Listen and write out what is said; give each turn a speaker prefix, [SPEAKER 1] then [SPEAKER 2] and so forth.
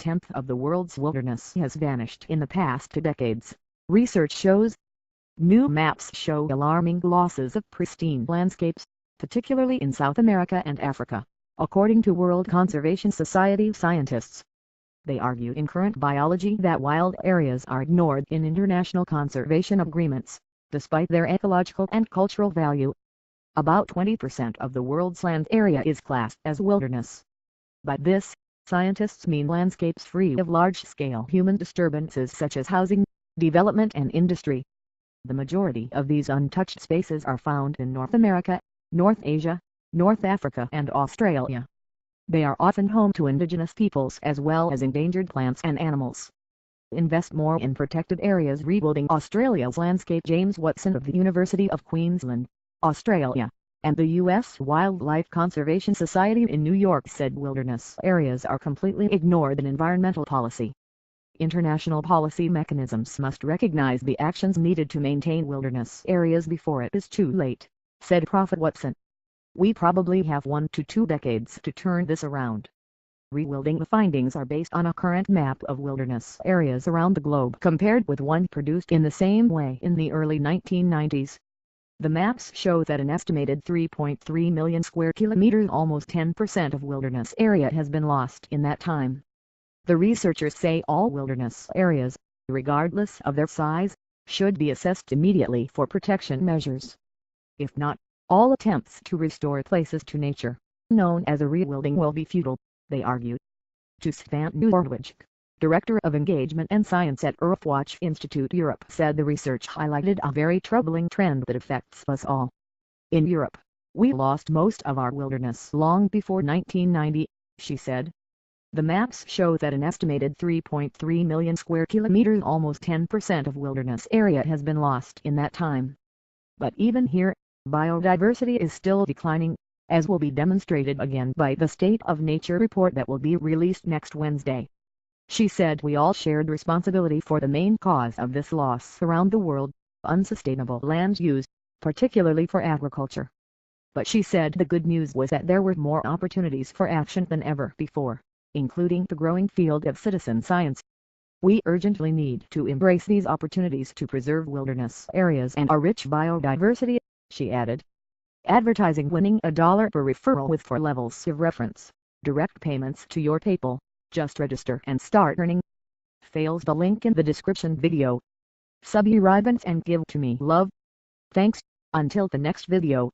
[SPEAKER 1] 1/10 of the world's wilderness has vanished in the past 2 decades, research shows. New maps show alarming losses of pristine landscapes, particularly in South America and Africa, according to World Conservation Society scientists. They argue in current biology that wild areas are ignored in international conservation agreements, despite their ecological and cultural value. About 20% of the world's land area is classed as wilderness. By this, scientists mean landscapes free of large-scale human disturbances such as housing, development and industry. The majority of these untouched spaces are found in North America, North Asia, North Africa and Australia. They are often home to indigenous peoples as well as endangered plants and animals. Invest more in protected areas. Rewilding Australia's landscape. James Watson of the University of Queensland, Australia, and the U.S. Wildlife Conservation Society in New York said wilderness areas are completely ignored in environmental policy. International policy mechanisms must recognize the actions needed to maintain wilderness areas before it is too late, said Prof. Watson. We probably have 1 to 2 decades to turn this around. Rewilding. The findings are based on a current map of wilderness areas around the globe compared with one produced in the same way in the early 1990s. The maps show that an estimated 3.3 million square kilometers, almost 10% of wilderness area, has been lost in that time. The researchers say all wilderness areas, regardless of their size, should be assessed immediately for protection measures. If not, all attempts to restore places to nature, known as a rewilding, will be futile, they argued. To saint-honorat, Director of Engagement and Science at Earthwatch Institute Europe, said the research highlighted a very troubling trend that affects us all. In Europe, we lost most of our wilderness long before 1990, she said. The maps show that an estimated 3.3 million square kilometers, almost 10% of wilderness area, has been lost in that time. But even here, biodiversity is still declining, as will be demonstrated again by the State of Nature report that will be released next Wednesday. She said we all shared responsibility for the main cause of this loss around the world, unsustainable land use, particularly for agriculture. But she said the good news was that there were more opportunities for action than ever before, including the growing field of citizen science. We urgently need to embrace these opportunities to preserve wilderness areas and our rich biodiversity, she added. Advertising. Winning $1 per referral with 4 levels of reference, direct payments to your PayPal. Just register and start earning. Fails. The link in the description video. Subscribe and give to me love. Thanks. Until the next video.